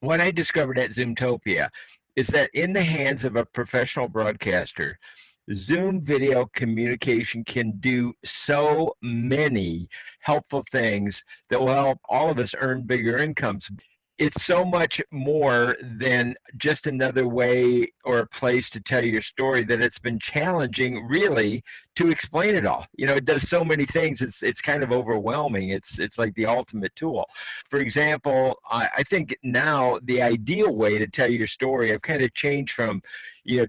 What I discovered at Zoomtopia is that in the hands of a professional broadcaster, Zoom video communication can do so many helpful things that will help all of us earn bigger incomes. It's so much more than just another way or a place to tell your story that it's been challenging really to explain it all. You know, it does so many things. It's kind of overwhelming. It's like the ultimate tool. For example, I think now the ideal way to tell your story, I've kind of changed from,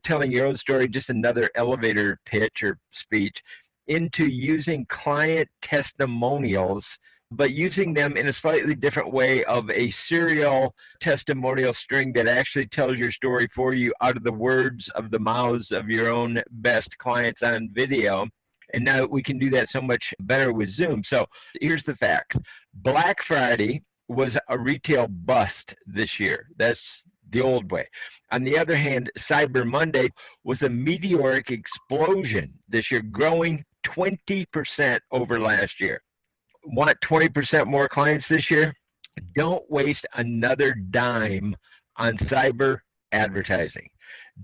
telling your own story, just another elevator pitch or speech, into using client testimonials, but using them in a slightly different way of a serial testimonial string that actually tells your story for you out of the words of the mouths of your own best clients on video. And now we can do that so much better with Zoom. So here's the facts. Black Friday was a retail bust this year. That's the old way. On the other hand, Cyber Monday was a meteoric explosion this year, growing 20% over last year. Want 20% more clients this year? Don't waste another dime on cyber advertising.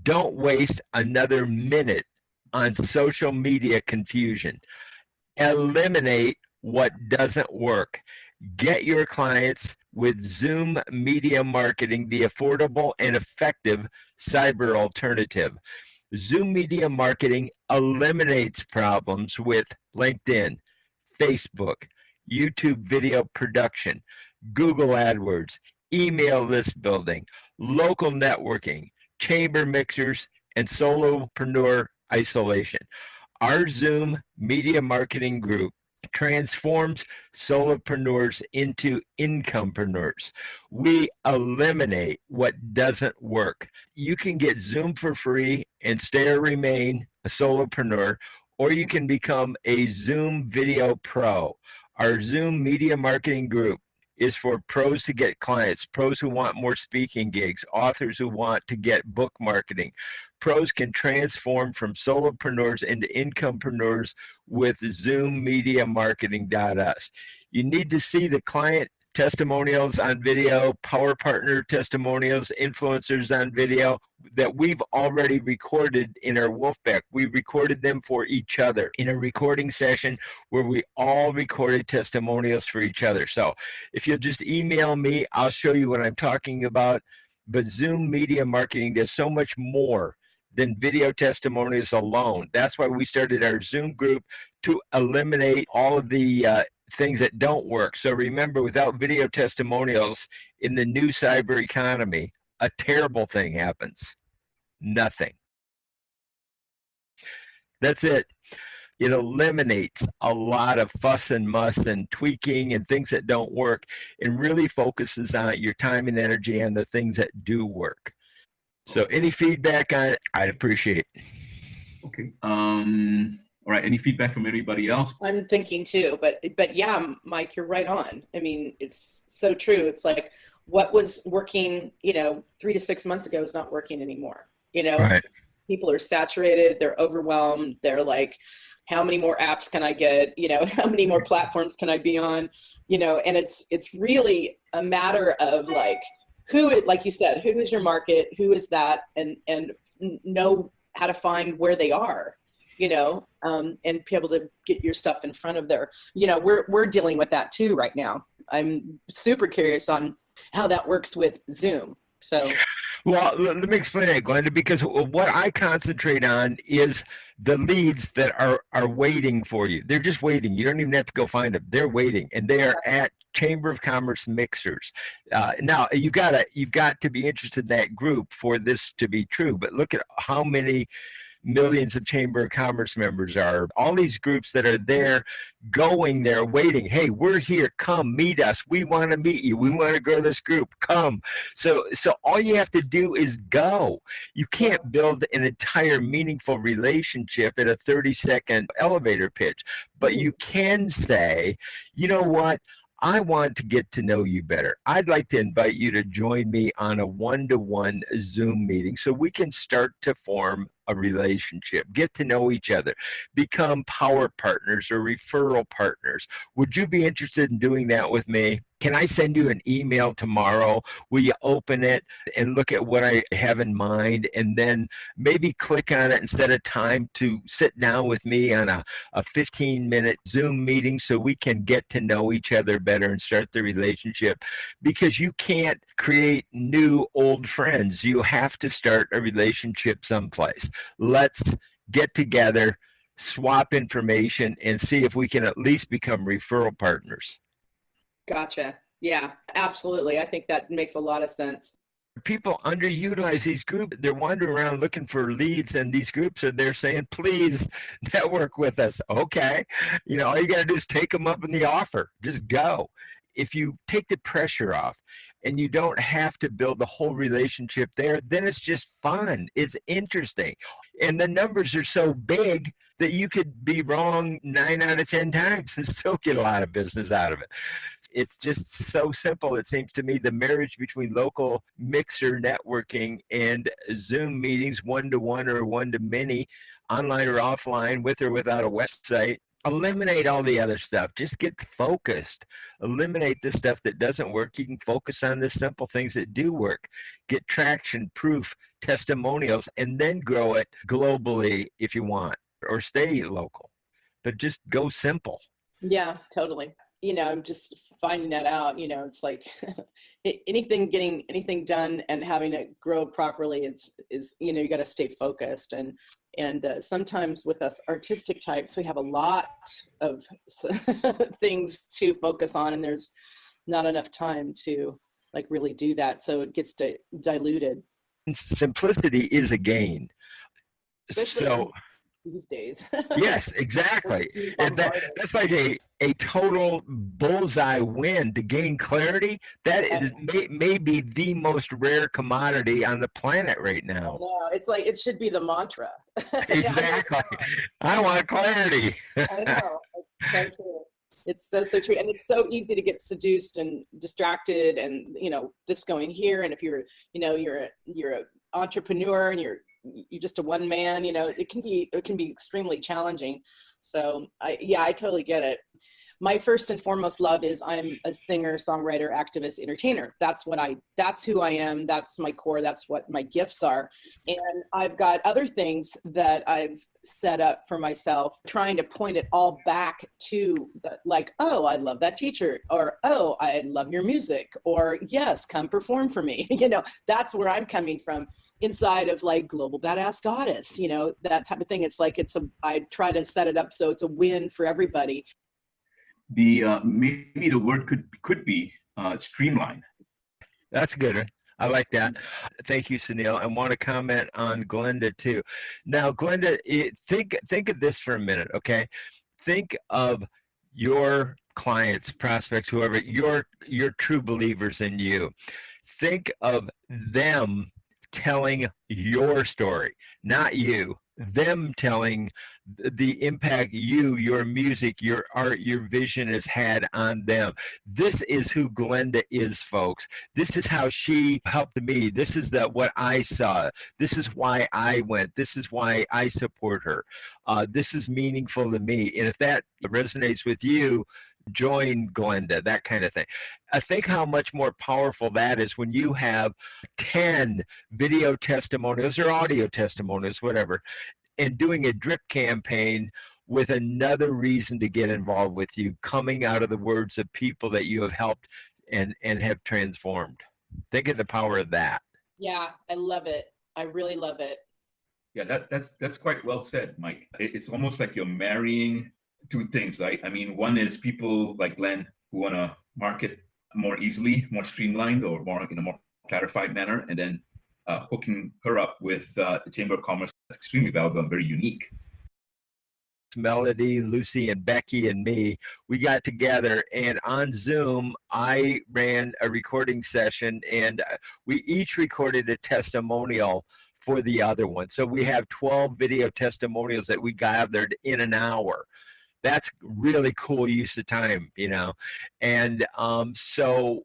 Don't waste another minute on social media confusion. Eliminate what doesn't work. Get your clients with Zoom Media Marketing, the affordable and effective cyber alternative. Zoom Media Marketing eliminates problems with LinkedIn, Facebook, YouTube video production, Google AdWords, email list building, local networking, chamber mixers, and solopreneur isolation. Our Zoom Media Marketing Group transforms solopreneurs into incomepreneurs. We eliminate what doesn't work. You can get Zoom for free and stay or remain a solopreneur, or you can become a Zoom video pro. Our Zoom Media Marketing Group is for pros to get clients, pros who want more speaking gigs, authors who want to get book marketing. Pros can transform from solopreneurs into incomepreneurs with Zoom Media Marketing.us. You need to see the client testimonials on video, power partner testimonials, influencers on video that we've already recorded in our Wolfpack. We recorded them for each other in a recording session where we all recorded testimonials for each other. So if you'll just email me, I'll show you what I'm talking about. But Zoom Media Marketing does so much more than video testimonials alone. That's why we started our Zoom group, to eliminate all of the things that don't work. So remember, without video testimonials in the new cyber economy, a terrible thing happens. Nothing. That's it. It eliminates a lot of fuss and muss and tweaking and things that don't work, and really focuses on your time and energy on the things that do work. So any feedback on it, I'd appreciate. Okay. All right. Any feedback from anybody else? I'm thinking too, but yeah, Mike, you're right on. I mean, it's so true. It's like what was working, 3 to 6 months ago is not working anymore. Right. People are saturated. They're overwhelmed. They're like, how many more apps can I get? How many more platforms can I be on? And it's really a matter of like, like you said, who is your market? Who is that? And know how to find where they are, and be able to get your stuff in front of their, we're dealing with that too right now. I'm super curious on how that works with Zoom. So. Well, let me explain that, Glenda, because what I concentrate on is the leads that are waiting for you. They're just waiting. You don't even have to go find them. They're waiting, and they are at Chamber of Commerce mixers. Now, you've got to be interested in that group for this to be true, but look at how many millions of Chamber of Commerce members are. All these groups that are there, going there, waiting. Hey, we're here. Come meet us. We want to meet you. We want to grow this group. Come. So all you have to do is go. You can't build an entire meaningful relationship in a 30-second elevator pitch, but you can say, you know what? I want to get to know you better. I'd like to invite you to join me on a one-to-one Zoom meeting so we can start to form a relationship. Get to know each other. Become power partners or referral partners. Would you be interested in doing that with me? Can I send you an email tomorrow? Will you open it and look at what I have in mind, and then maybe click on it instead of time to sit down with me on a 15-minute Zoom meeting so we can get to know each other better and start the relationship? Because you can't create new old friends. You have to start a relationship someplace. Let's get together, swap information, and see if we can at least become referral partners. Gotcha. Yeah, absolutely. I think that makes a lot of sense. People underutilize these groups. They're wandering around looking for leads, and these groups are there saying, please network with us. Okay. All you got to do is take them up in the offer. Just go. If you take the pressure off and you don't have to build the whole relationship there, then it's just fun. It's interesting. And the numbers are so big that you could be wrong 9 out of 10 times and still get a lot of business out of it. It's just so simple. It seems to me the marriage between local mixer networking and Zoom meetings, one-to-one or one-to-many, online or offline, with or without a website. Eliminate all the other stuff. Just get focused. Eliminate the stuff that doesn't work. You can focus on the simple things that do work. Get traction, proof, testimonials, and then grow it globally if you want, or stay local. But just go simple. Yeah, totally. I'm just finding that out. It's like getting anything done and having it grow properly is you got to stay focused. And sometimes with us artistic types, we have a lot of things to focus on, and there's not enough time to really do that. So it gets diluted. Simplicity is a gain. Especially these days. Yes, exactly. And that's like a total bullseye win. To gain clarity, that is may be the most rare commodity on the planet right now. No, it's like it should be the mantra. Exactly. I want clarity. I know. It's so true. It's so true. And it's so easy to get seduced and distracted, and this going here. And if you're an entrepreneur and you're just a one man, it can be extremely challenging. So I totally get it. My first and foremost love is I'm a singer, songwriter, activist, entertainer. That's who I am. That's my core. That's what my gifts are. And I've got other things that I've set up for myself, trying to point it all back to oh, I love that teacher, or, oh, I love your music, or yes, come perform for me. That's where I'm coming from. Inside of Global Badass Goddess, that type of thing. It's I try to set it up so it's a win for everybody. Maybe the word could be streamline. That's good. I like that. Thank you, Sunil. I want to comment on Glenda too. Now, Glenda, think of this for a minute, okay? Think of your clients, prospects, whoever, your true believers in you. Think of them telling your story, not you. Them telling the impact your music, your art, your vision has had on them. This is who Glenda is, folks. This is how she helped me. This is what I saw. This is why I went. This is why I support her. This is meaningful to me. And if that resonates with you, join Glenda, that kind of thing. I think how much more powerful that is when you have 10 video testimonials or audio testimonials, whatever, and doing a drip campaign with another reason to get involved with you, coming out of the words of people that you have helped and have transformed. Think of the power of that. Yeah, I love it. I really love it. Yeah, that's quite well said, Mike. It's almost like you're marrying two things, right? I mean, one is people like Glenn who want to market more easily, more streamlined, or more in a more clarified manner, and then hooking her up with the Chamber of Commerce. That's extremely valuable and very unique. Melody, Lucy, and Becky and me, we got together, and on Zoom, I ran a recording session, and we each recorded a testimonial for the other one. So we have 12 video testimonials that we gathered in an hour. That's really cool use of time, And so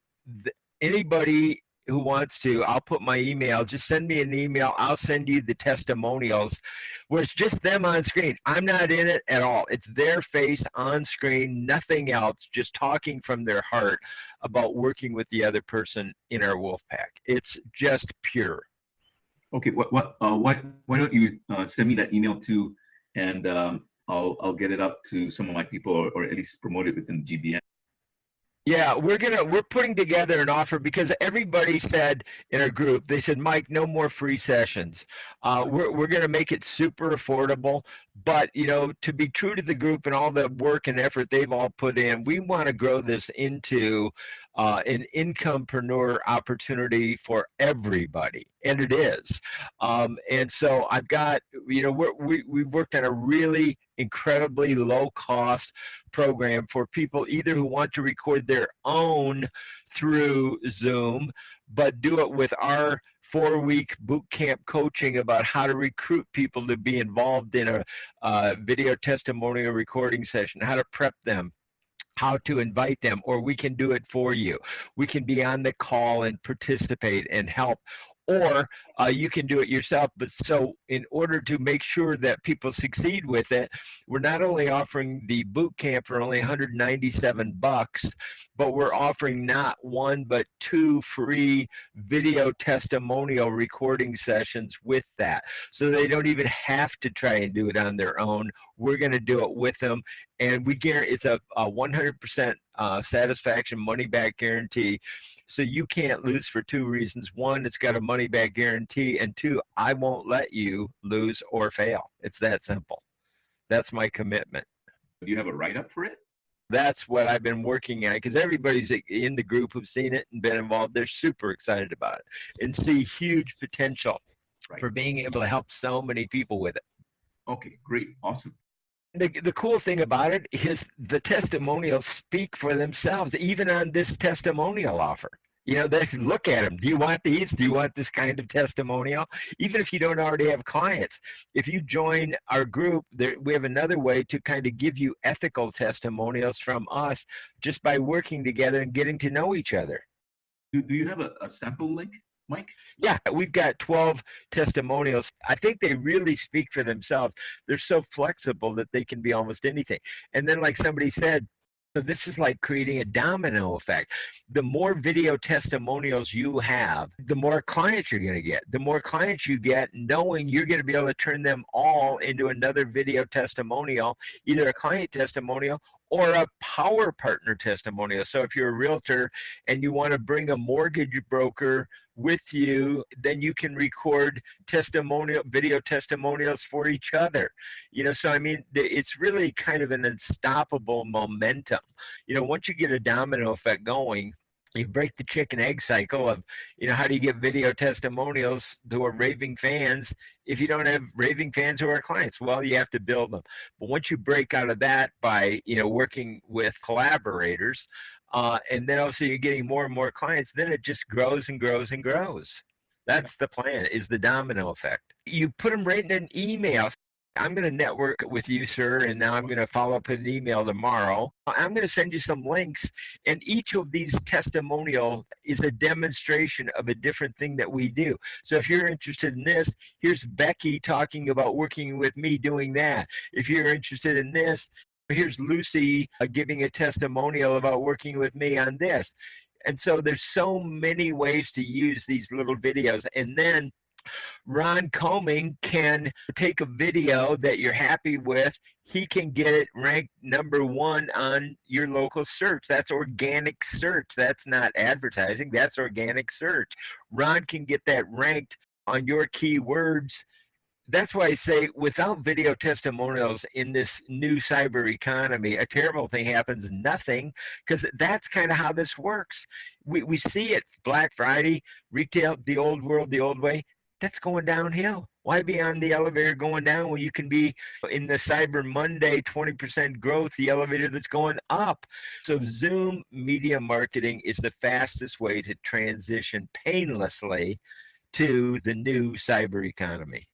anybody who wants to, I'll put my email. Just send me an email. I'll send you the testimonials where it's just them on screen. I'm not in it at all. It's their face on screen, nothing else, just talking from their heart about working with the other person in our wolf pack. It's just pure. Okay, why don't you send me that email too, and I'll get it up to some of my people, or at least promote it within GBN. Yeah, we're putting together an offer because everybody said in our group, they said, Mike, no more free sessions. We're gonna make it super affordable, but you know, to be true to the group and all the work and effort they've all put in, we want to grow this into an incomepreneur opportunity for everybody, and it is. And so I've got, you know, we've worked on a really incredibly low cost program for people either who want to record their own through Zoom, but do it with our 4-week boot camp coaching about how to recruit people to be involved in a video testimonial recording session, how to prep them, how to invite them, or we can do it for you. We can be on the call and participate and help, or you can do it yourself. But so in order to make sure that people succeed with it, we're not only offering the boot camp for only $197, but we're offering not one but 2 free video testimonial recording sessions with that, so they don't even have to try and do it on their own. We're going to do it with them, and we guarantee it's a 100% satisfaction money back guarantee. So you can't lose for 2 reasons. 1, it's got a money back guarantee, and 2, I won't let you lose or fail. It's that simple. That's my commitment. Do you have a write-up for it? That's what I've been working on, because everybody's in the group who've seen it and been involved. They're super excited about it and see huge potential for being able to help so many people with it. Okay, great, awesome. The cool thing about it is the testimonials speak for themselves, even on this testimonial offer. You know, they can look at them. Do you want these? Do you want this kind of testimonial? Even if you don't already have clients, if you join our group, we have another way to kind of give you ethical testimonials from us just by working together and getting to know each other. Do you have a sample link, Mike? Yeah, we've got 12 testimonials. I think they really speak for themselves. They're so flexible that they can be almost anything. And then, like somebody said, so this is like creating a domino effect. The more video testimonials you have, the more clients you're going to get. The more clients you get, knowing you're going to be able to turn them all into another video testimonial, either a client testimonial or a power partner testimonial. So if you're a realtor and you want to bring a mortgage broker with you, then you can record video testimonials for each other. You know, so I mean, it's really kind of an unstoppable momentum. You know, once you get a domino effect going, you break the chicken egg cycle of, you know, how do you get video testimonials who are raving fans if you don't have raving fans who are clients? Well, you have to build them. But once you break out of that by, you know, working with collaborators, and then also you're getting more and more clients, then it just grows and grows and grows. That's the plan, is the domino effect. You put them right in an email. I'm going to network with you, sir, and now I'm going to follow up with an email tomorrow. I'm going to send you some links, and each of these testimonial is a demonstration of a different thing that we do. So if you're interested in this, here's Becky talking about working with me doing that. If you're interested in this, here's Lucy giving a testimonial about working with me on this. And so there's so many ways to use these little videos. And then Ron Coming can take a video that you're happy with. He can get it ranked #1 on your local search. That's organic search. That's not advertising. That's organic search. Ron can get that ranked on your keywords. That's why I say without video testimonials in this new cyber economy, a terrible thing happens, nothing, because that's kind of how this works. We see it, Black Friday, retail, the old world, the old way. That's going downhill. Why be on the elevator going down when you can be in the Cyber Monday 20% growth, the elevator that's going up? So Zoom media marketing is the fastest way to transition painlessly to the new cyber economy.